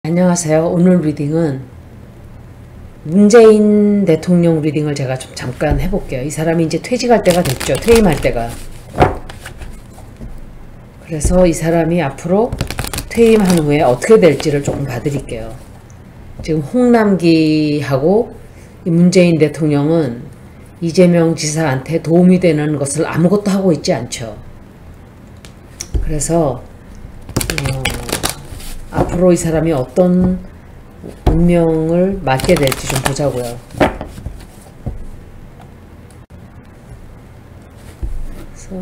안녕하세요. 오늘 리딩은 문재인 대통령 리딩을 제가 좀 잠깐 해볼게요. 이 사람이 이제 퇴직할 때가 됐죠. 퇴임할 때가. 그래서 이 사람이 앞으로 퇴임한 후에 어떻게 될지를 조금 봐드릴게요. 지금 홍남기하고 이 문재인 대통령은 이재명 지사한테 도움이 되는 것을 아무것도 하고 있지 않죠. 그래서 앞으로 이 사람이 어떤 운명을 맞게 될지 좀 보자고요. 그래서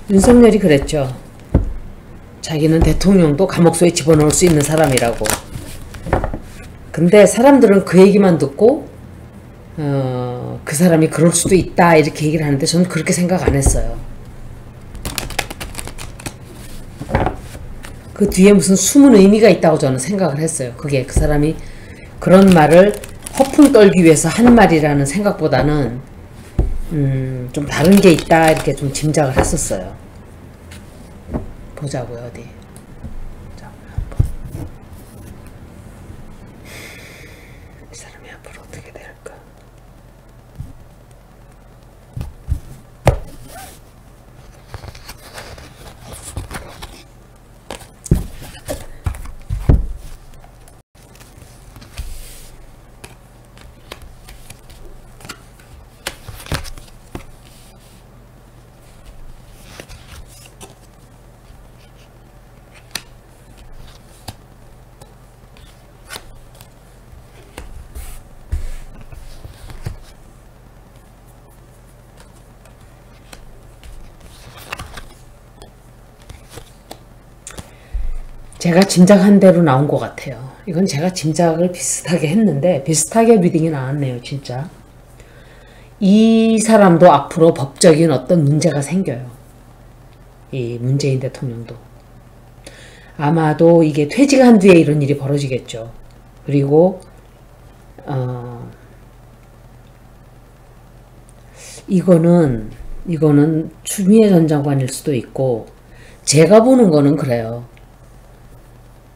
윤석열이 그랬죠. 자기는 대통령도 감옥소에 집어넣을 수 있는 사람이라고. 근데 사람들은 그 얘기만 듣고 그 사람이 그럴 수도 있다 이렇게 얘기를 하는데 저는 그렇게 생각 안 했어요. 그 뒤에 무슨 숨은 의미가 있다고 저는 생각을 했어요. 그게 그 사람이 그런 말을 허풍 떨기 위해서 한 말이라는 생각보다는 좀 다른 게 있다 이렇게 좀 짐작을 했었어요. 보자고요. 어디 자, 한번. 이 사람이 앞으로 어떻게 될까. 제가 짐작한 대로 나온 것 같아요. 이건 제가 짐작을 비슷하게 했는데 비슷하게 리딩이 나왔네요. 진짜 이 사람도 앞으로 법적인 어떤 문제가 생겨요. 이 문재인 대통령도 아마도 이게 퇴직한 뒤에 이런 일이 벌어지겠죠. 그리고 이거는 추미애 전 장관일 수도 있고, 제가 보는 거는 그래요.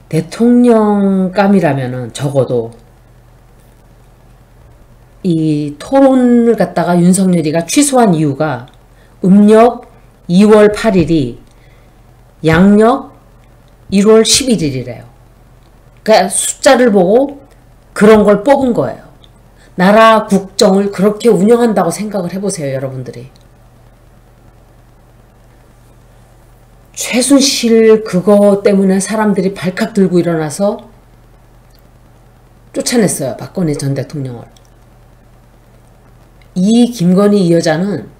대통령감이라면은 적어도 이 토론을 갖다가 윤석열이가 취소한 이유가 음력 2월 8일이 양력 1월 11일이래요. 그러니까 숫자를 보고 그런 걸 뽑은 거예요. 나라 국정을 그렇게 운영한다고 생각을 해보세요, 여러분들이. 최순실 그거 때문에 사람들이 발칵 들고 일어나서 쫓아냈어요. 박근혜 전 대통령을. 이 김건희 이 여자는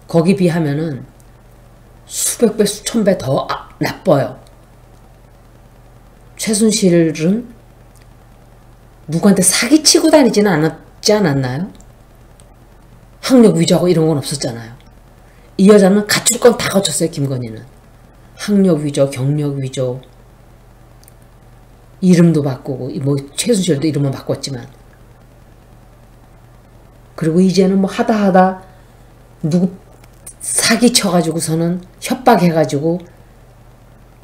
거기 비하면은 수백 배 수천 배 더 나빠요. 최순실은 누구한테 사기치고 다니지는 않지 않았나요? 학력 위조하고 이런 건 없었잖아요. 이 여자는 갖출 건 다 갖췄어요. 김건희는. 학력 위조, 경력 위조, 이름도 바꾸고, 뭐 최순실도 이름은 바꿨지만, 그리고 이제는 뭐 하다 누구 사기 쳐가지고서는 협박해가지고,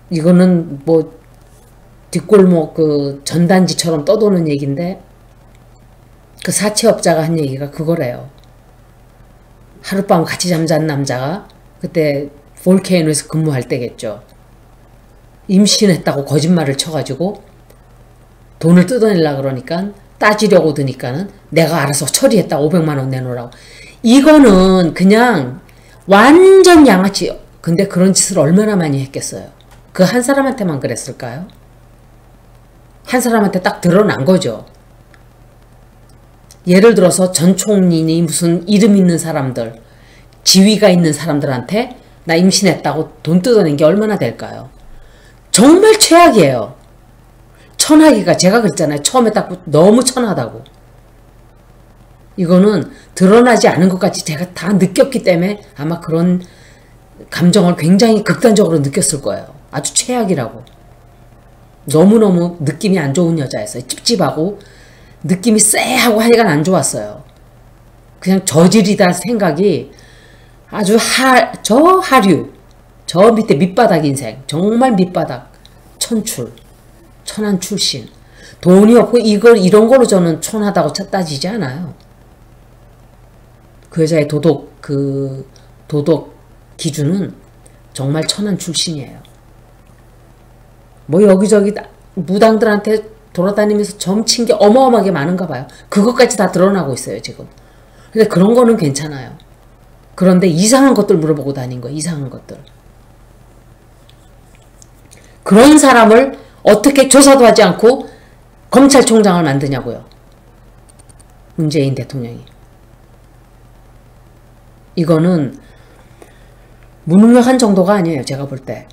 이거는 뭐 뒷골목 그 전단지처럼 떠도는 얘기인데, 그 사채업자가 한 얘기가 그거래요. 하룻밤 같이 잠잔 남자가 그때 볼케이노에서 근무할 때겠죠. 임신했다고 거짓말을 쳐가지고 돈을 뜯어내려고 그러니까, 따지려고 드니까는 내가 알아서 처리했다 500만 원 내놓으라고. 이거는 그냥 완전 양아치. 근데 그런 짓을 얼마나 많이 했겠어요. 그 한 사람한테만 그랬을까요? 한 사람한테 딱 드러난 거죠. 예를 들어서 전 총리니 무슨 이름 있는 사람들, 지위가 있는 사람들한테 나 임신했다고 돈 뜯어낸 게 얼마나 될까요? 정말 최악이에요. 천하기가, 제가 그랬잖아요. 처음에 딱 너무 천하다고. 이거는 드러나지 않은 것까지 제가 다 느꼈기 때문에 아마 그런 감정을 굉장히 극단적으로 느꼈을 거예요. 아주 최악이라고. 너무너무 느낌이 안 좋은 여자였어요. 찝찝하고 느낌이 쎄하고 하여간 안 좋았어요. 그냥 저질이다 생각이 아주 하류, 저 밑에 밑바닥 인생, 정말 밑바닥 천출. 천한 출신. 돈이 없고 이런 거로 저는 천하다고 따지지 않아요. 그 여자의 도덕 기준은 정말 천한 출신이에요. 뭐 여기저기 무당들한테 돌아다니면서 점친 게 어마어마하게 많은가 봐요. 그것까지 다 드러나고 있어요, 지금. 근데 그런 거는 괜찮아요. 그런데 이상한 것들 물어보고 다닌 거예요, 이상한 것들. 그런 사람을 어떻게 조사도 하지 않고 검찰총장을 만드냐고요. 문재인 대통령이. 이거는 무능력한 정도가 아니에요, 제가 볼 때.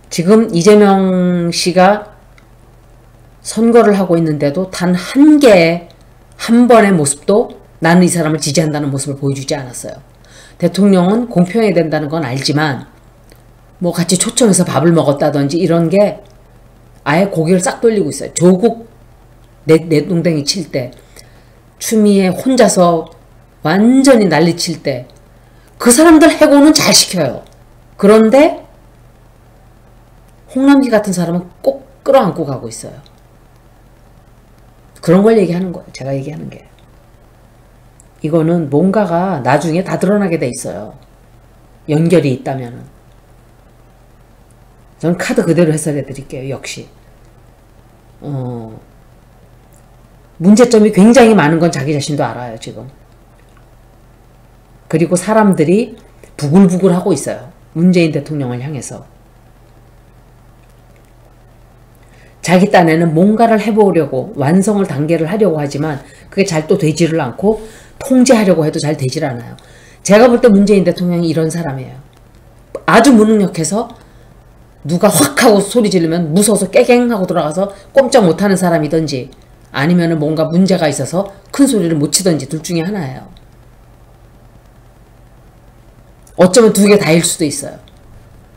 지금 이재명 씨가 선거를 하고 있는데도 단 한 개의 한 번의 모습도 나는 이 사람을 지지한다는 모습을 보여주지 않았어요. 대통령은 공평해야 된다는 건 알지만 뭐 같이 초청해서 밥을 먹었다든지 이런 게 아예 고개를 싹 돌리고 있어요. 조국 내동댕이 칠 때, 추미애 혼자서 완전히 난리칠 때 그 사람들 해고는 잘 시켜요. 그런데 홍남기 같은 사람은 꼭 끌어안고 가고 있어요. 그런 걸 얘기하는 거예요. 제가 얘기하는 게. 이거는 뭔가가 나중에 다 드러나게 돼 있어요. 연결이 있다면은. 저는 카드 그대로 해설해 드릴게요. 역시. 문제점이 굉장히 많은 건 자기 자신도 알아요. 지금. 그리고 사람들이 부글부글 하고 있어요. 문재인 대통령을 향해서. 자기 딴에는 뭔가를 해보려고 완성을 단계를 하려고 하지만 그게 잘 또 되지를 않고 통제하려고 해도 잘 되질 않아요. 제가 볼 때 문재인 대통령이 이런 사람이에요. 아주 무능력해서 누가 확 하고 소리 지르면 무서워서 깨갱하고 들어가서 꼼짝 못하는 사람이든지 아니면 뭔가 문제가 있어서 큰 소리를 못 치든지 둘 중에 하나예요. 어쩌면 두 개 다일 수도 있어요.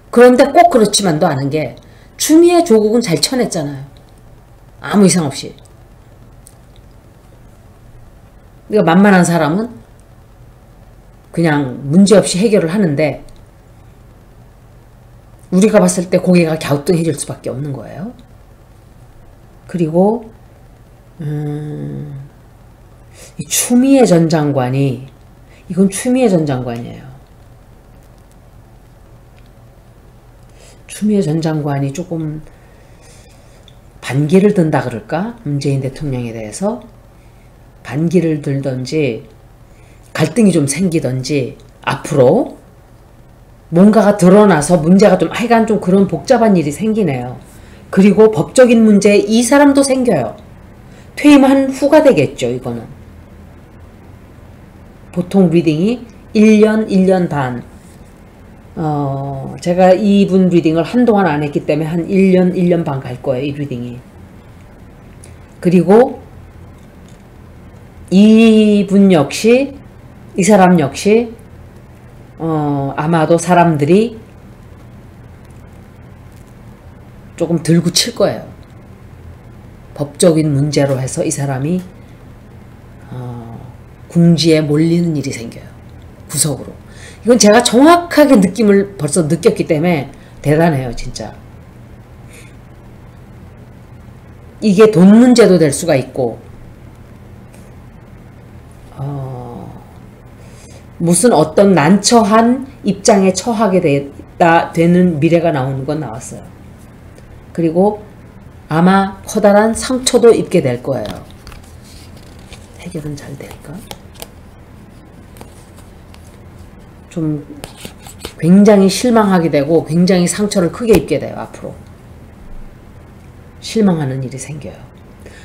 그런데 꼭 그렇지만도 않은 게 추미애 조국은 잘 쳐냈잖아요. 아무 이상 없이. 그러니까 만만한 사람은 그냥 문제없이 해결을 하는데 우리가 봤을 때 고개가 갸우뚱해질 수밖에 없는 거예요. 그리고 이 추미애 전 장관이 이건 추미애 전 장관이에요. 추미애 전 장관이 조금 반기를 든다 그럴까? 문재인 대통령에 대해서 반기를 들든지 갈등이 좀 생기든지 앞으로 뭔가가 드러나서 문제가 좀 하여간 좀 그런 복잡한 일이 생기네요. 그리고 법적인 문제에 이 사람도 생겨요. 퇴임한 후가 되겠죠. 이거는. 보통 리딩이 1년, 1년 반. 제가 이분 리딩을 한동안 안 했기 때문에 한 1년, 1년 반 갈 거예요. 이 리딩이. 그리고 이분 역시, 이 사람 역시 아마도 사람들이 조금 들고 칠 거예요. 법적인 문제로 해서 이 사람이 궁지에 몰리는 일이 생겨요. 구석으로. 이건 제가 정확하게 느낌을 벌써 느꼈기 때문에 대단해요. 진짜. 이게 돈 문제도 될 수가 있고 무슨 어떤 난처한 입장에 처하게 되는 미래가 나오는 건 나왔어요. 그리고 아마 커다란 상처도 입게 될 거예요. 해결은 잘 될까? 좀 굉장히 실망하게 되고 굉장히 상처를 크게 입게 돼요. 앞으로. 실망하는 일이 생겨요.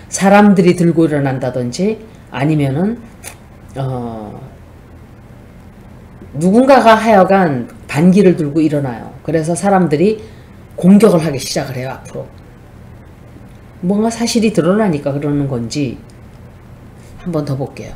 사람들이 들고 일어난다든지 아니면은 누군가가 하여간 반기를 들고 일어나요. 그래서 사람들이 공격을 하기 시작을 해요. 앞으로. 뭔가 사실이 드러나니까 그러는 건지 한 번 더 볼게요.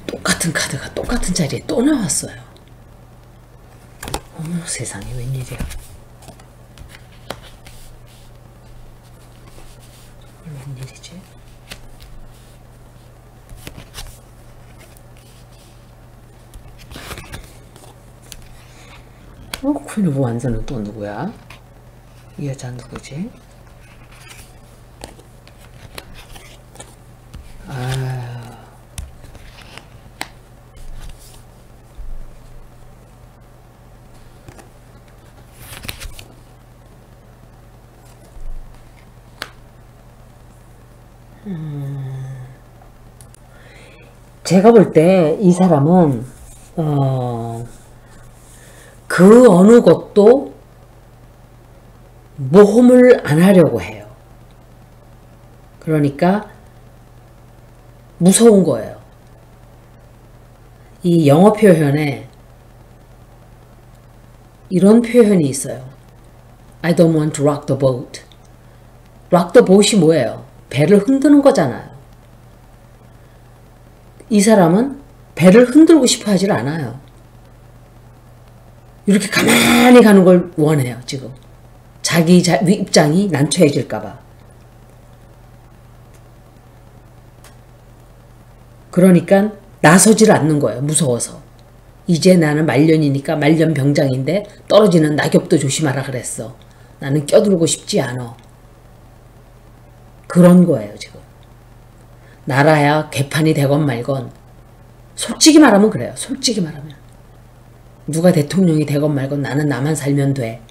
똑같은 카드가 똑같은 자리에 또 나왔어요. 어머 세상에 웬일이야. 웬일이지? 퀸 오브 완전은 또 누구야? 이 여자 누구지? 제가 볼 때 이 사람은 그 어느 것도 모험을 안 하려고 해요. 그러니까 무서운 거예요. 이 영어 표현에 이런 표현이 있어요. I don't want to rock the boat. rock the boat이 뭐예요? 배를 흔드는 거잖아요. 이 사람은 배를 흔들고 싶어 하질 않아요. 이렇게 가만히 가는 걸 원해요, 지금. 자기 입장이 난처해질까봐. 그러니까 나서질 않는 거예요, 무서워서. 이제 나는 말년이니까 말년병장인데 떨어지는 낙엽도 조심하라 그랬어. 나는 껴들고 싶지 않아. 그런 거예요, 지금. 나라야 개판이 되건 말건. 솔직히 말하면 그래요, 솔직히 말하면. 누가 대통령이 되건 말건 나는 나만 살면 돼.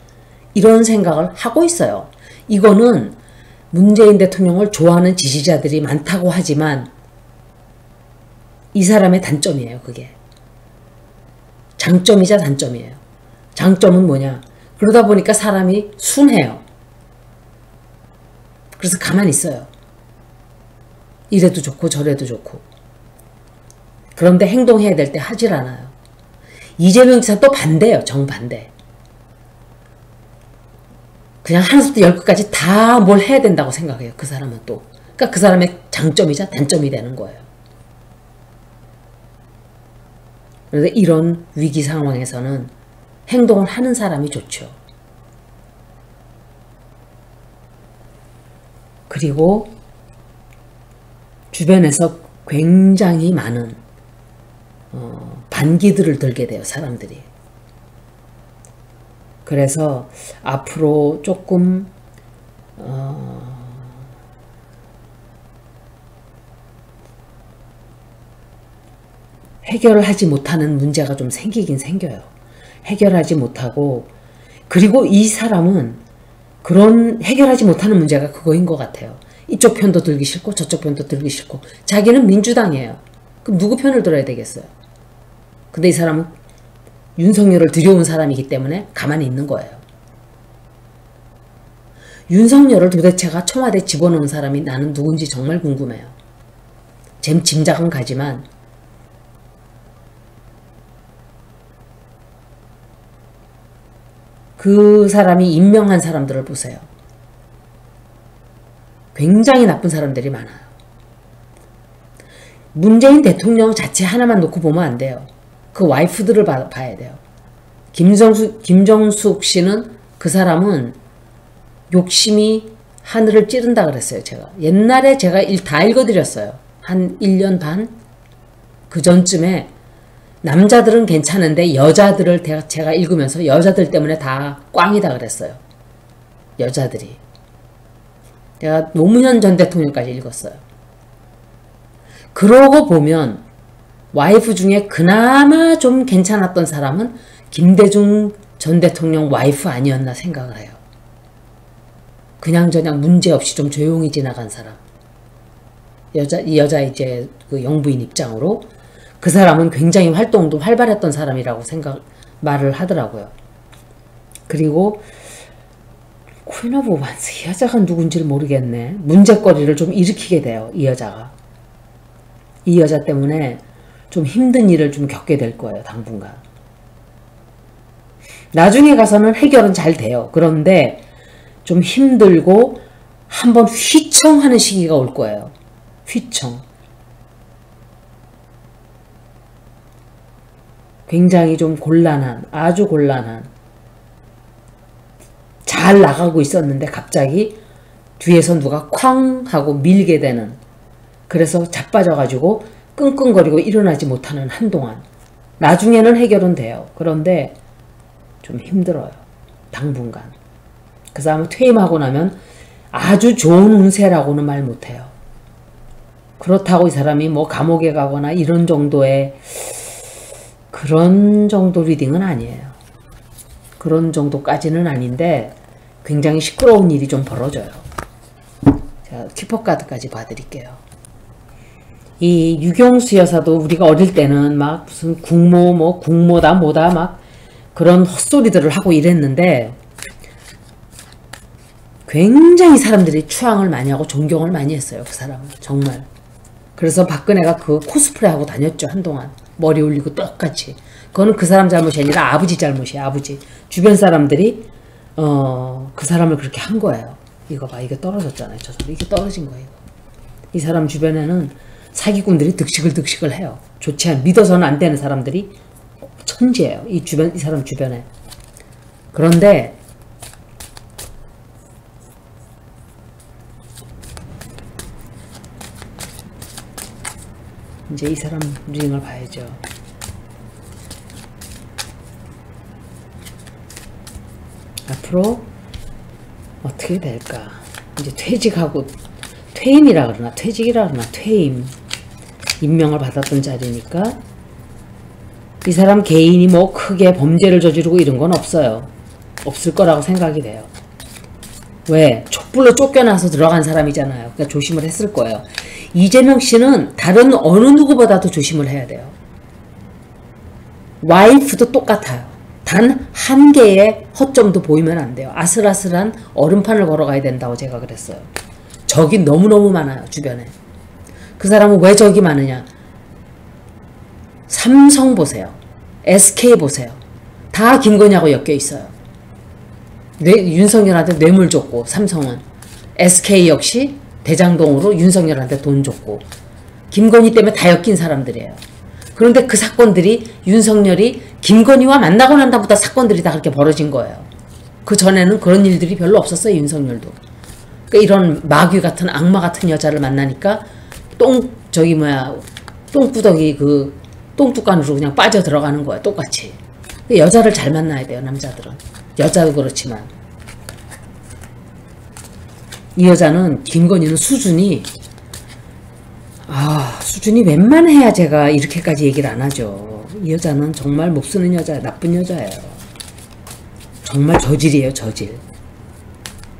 이런 생각을 하고 있어요. 이거는 문재인 대통령을 좋아하는 지지자들이 많다고 하지만 이 사람의 단점이에요, 그게. 장점이자 단점이에요. 장점은 뭐냐? 그러다 보니까 사람이 순해요. 그래서 가만히 있어요. 이래도 좋고 저래도 좋고. 그런데 행동해야 될 때 하질 않아요. 이재명 지사 또 반대예요. 정반대. 그냥 하나부터 열끝까지 다 뭘 해야 된다고 생각해요. 그 사람은 또. 그러니까 그 사람의 장점이자 단점이 되는 거예요. 그래서 이런 위기 상황에서는 행동을 하는 사람이 좋죠. 그리고 주변에서 굉장히 많은 반기들을 들게 돼요, 사람들이. 그래서 앞으로 조금 해결을 하지 못하는 문제가 좀 생기긴 생겨요. 해결하지 못하고, 그리고 이 사람은 그런 해결하지 못하는 문제가 그거인 것 같아요. 이쪽 편도 들기 싫고 저쪽 편도 들기 싫고. 자기는 민주당이에요. 그럼 누구 편을 들어야 되겠어요? 근데 이 사람은 윤석열을 들여온 사람이기 때문에 가만히 있는 거예요. 윤석열을 도대체가 청와대에 집어넣은 사람이 나는 누군지 정말 궁금해요. 짐작은 가지만 그 사람이 임명한 사람들을 보세요. 굉장히 나쁜 사람들이 많아요. 문재인 대통령 자체 하나만 놓고 보면 안 돼요. 그 와이프들을 봐야 돼요. 김정숙 씨는, 그 사람은 욕심이 하늘을 찌른다 그랬어요, 제가. 옛날에 제가 다 읽어드렸어요. 한 1년 반? 그 전쯤에 남자들은 괜찮은데 여자들을 제가 읽으면서 여자들 때문에 다 꽝이다 그랬어요. 여자들이. 제가 노무현 전 대통령까지 읽었어요. 그러고 보면 와이프 중에 그나마 좀 괜찮았던 사람은 김대중 전 대통령 와이프 아니었나 생각을 해요. 그냥저냥 문제없이 좀 조용히 지나간 사람. 이 여자 이제 그 영부인 입장으로 그 사람은 굉장히 활동도 활발했던 사람이라고 말을 하더라고요. 그리고 퀸 오브 완스, 이 여자가 누군지를 모르겠네. 문제거리를 좀 일으키게 돼요, 이 여자가. 이 여자 때문에 좀 힘든 일을 좀 겪게 될 거예요, 당분간. 나중에 가서는 해결은 잘 돼요. 그런데 좀 힘들고 한번 휘청하는 시기가 올 거예요. 휘청. 굉장히 좀 곤란한, 아주 곤란한 잘 나가고 있었는데 갑자기 뒤에서 누가 쾅 하고 밀게 되는, 그래서 자빠져가지고 끙끙거리고 일어나지 못하는 한동안. 나중에는 해결은 돼요. 그런데 좀 힘들어요. 당분간. 그 사람은 퇴임하고 나면 아주 좋은 운세라고는 말 못해요. 그렇다고 이 사람이 뭐 감옥에 가거나 이런 정도의 그런 정도 리딩은 아니에요. 그런 정도까지는 아닌데 굉장히 시끄러운 일이 좀 벌어져요. 자, 키퍼카드까지 봐드릴게요. 이 유경수 여사도 우리가 어릴 때는 막 무슨 국모 뭐 국모다 뭐다 막 그런 헛소리들을 하고 이랬는데 굉장히 사람들이 추앙을 많이 하고 존경을 많이 했어요. 그 사람은 정말. 그래서 박근혜가 그 코스프레 하고 다녔죠. 한동안 머리 올리고 똑같이. 그거는 그 사람 잘못이 아니라 아버지 잘못이에요. 아버지. 주변 사람들이 그 사람을 그렇게 한 거예요. 이거 봐, 이게 떨어졌잖아요. 저 사람 이게 떨어진 거예요. 이 사람 주변에는 사기꾼들이 득식을 해요. 좋지 않, 믿어서는 안 되는 사람들이 천지예요. 이 사람 주변에. 그런데 이제 이 사람 리딩을 봐야죠. 앞으로 어떻게 될까? 이제 퇴직하고 퇴임이라 그러나 퇴직이라 그러나 퇴임, 임명을 받았던 자리니까 이 사람 개인이 뭐 크게 범죄를 저지르고 이런 건 없어요. 없을 거라고 생각이 돼요. 왜? 촛불로 쫓겨나서 들어간 사람이잖아요. 그러니까 조심을 했을 거예요. 이재명 씨는 다른 어느 누구보다도 조심을 해야 돼요. 와이프도 똑같아요. 단 한 개의 허점도 보이면 안 돼요. 아슬아슬한 얼음판을 걸어가야 된다고 제가 그랬어요. 적이 너무너무 많아요. 주변에. 그 사람은 왜 적이 많으냐. 삼성 보세요. SK 보세요. 다 김건희하고 엮여 있어요. 윤석열한테 뇌물 줬고, 삼성은. SK 역시 대장동으로 윤석열한테 돈 줬고, 김건희 때문에 다 엮인 사람들이에요. 그런데 그 사건들이 윤석열이 김건희와 만나고 난 다음부터 사건들이 다 그렇게 벌어진 거예요. 그 전에는 그런 일들이 별로 없었어요. 윤석열도. 그러니까 이런 마귀 같은 악마 같은 여자를 만나니까 똥구덩이 그 똥뚜껑으로 그냥 빠져 들어가는 거야. 똑같이. 여자를 잘 만나야 돼요. 남자들은. 여자도 그렇지만. 이 여자는, 김건희는 수준이 웬만해야 제가 이렇게까지 얘기를 안 하죠. 이 여자는 정말 몹쓰는 여자예요. 나쁜 여자예요. 정말 저질이에요. 저질.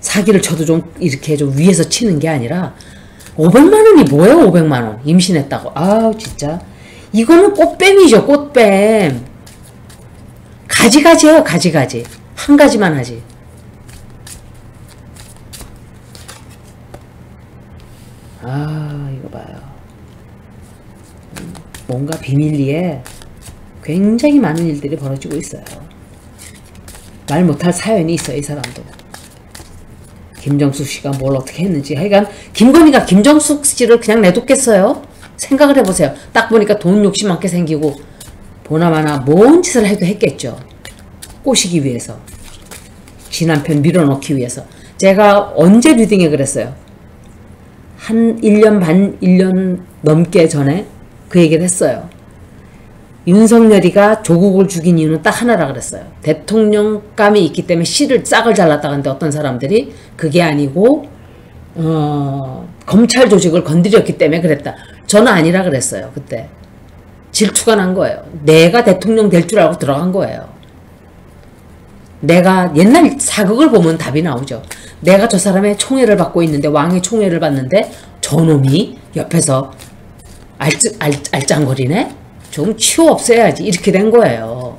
사기를 쳐도 좀 이렇게 좀 위에서 치는 게 아니라 500만 원이 뭐예요? 500만 원. 임신했다고. 아우 진짜. 이거는 꽃뱀이죠. 꽃뱀. 가지가지예요. 가지가지. 한 가지만 하지. 이거 봐요. 뭔가 비밀리에 굉장히 많은 일들이 벌어지고 있어요. 말 못할 사연이 있어요. 이 사람도. 김정숙 씨가 뭘 어떻게 했는지. 하여간 김건희가 김정숙 씨를 그냥 내뒀겠어요? 생각을 해보세요. 딱 보니까 돈 욕심 많게 생기고 보나마나 뭔 짓을 해도 했겠죠. 꼬시기 위해서. 지 남편 밀어넣기 위해서. 제가 언제 리딩에 그랬어요? 한 1년 반, 1년 넘게 전에 그 얘기를 했어요. 윤석열이가 조국을 죽인 이유는 딱 하나라 그랬어요. 대통령감이 있기 때문에 씨를 싹을 잘랐다 근데 어떤 사람들이 그게 아니고 검찰 조직을 건드렸기 때문에 그랬다. 저는 아니라 그랬어요. 그때. 질투가 난 거예요. 내가 대통령 될 줄 알고 들어간 거예요. 내가 옛날 사극을 보면 답이 나오죠. 내가 저 사람의 총애를 받고 있는데, 왕의 총애를 받는데 저놈이 옆에서 알짱거리네? 좀 치워 없애야지. 이렇게 된 거예요.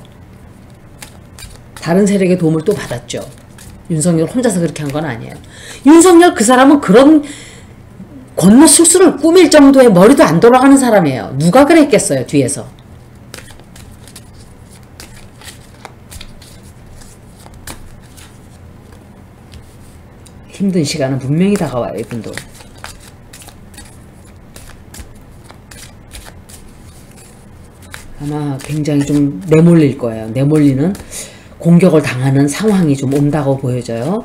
다른 세력의 도움을 또 받았죠. 윤석열 혼자서 그렇게 한 건 아니에요. 윤석열 그 사람은 그런 권모 술수를 꾸밀 정도의 머리도 안 돌아가는 사람이에요. 누가 그랬겠어요. 뒤에서. 힘든 시간은 분명히 다가와요. 이분도. 아마 굉장히 좀 내몰릴 거예요. 내몰리는 공격을 당하는 상황이 좀 온다고 보여져요.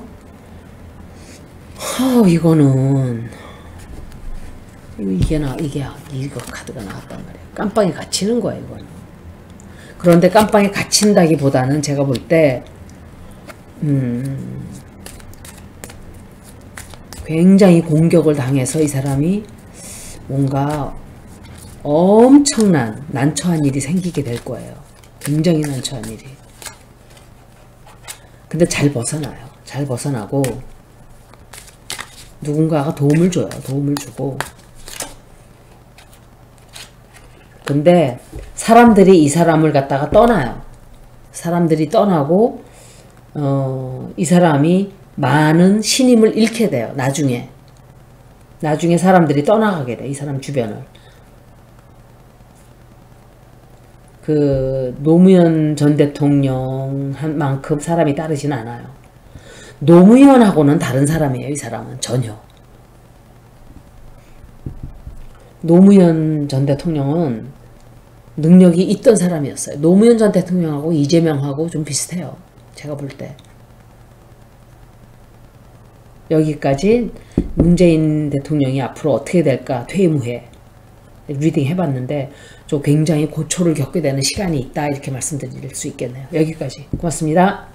이거는 이거 카드가 나왔단 말이에요. 깜빵에 갇히는 거예요, 이거는. 그런데 깜빵에 갇힌다기보다는 제가 볼 때 굉장히 공격을 당해서 이 사람이 뭔가 엄청난 난처한 일이 생기게 될 거예요. 굉장히 난처한 일이. 근데 잘 벗어나요. 잘 벗어나고 누군가가 도움을 줘요. 도움을 주고. 근데 사람들이 이 사람을 갖다가 떠나요. 사람들이 떠나고 이 사람이 많은 신임을 잃게 돼요. 나중에 사람들이 떠나가게 돼. 이 사람 주변을. 그 노무현 전 대통령 한 만큼 사람이 따르진 않아요. 노무현하고는 다른 사람이에요. 이 사람은 전혀. 노무현 전 대통령은 능력이 있던 사람이었어요. 노무현 전 대통령하고 이재명하고 좀 비슷해요. 제가 볼 때. 여기까지 문재인 대통령이 앞으로 어떻게 될까 퇴임 후에 리딩 해봤는데 좀 굉장히 고초를 겪게 되는 시간이 있다 이렇게 말씀드릴 수 있겠네요. 여기까지. 고맙습니다.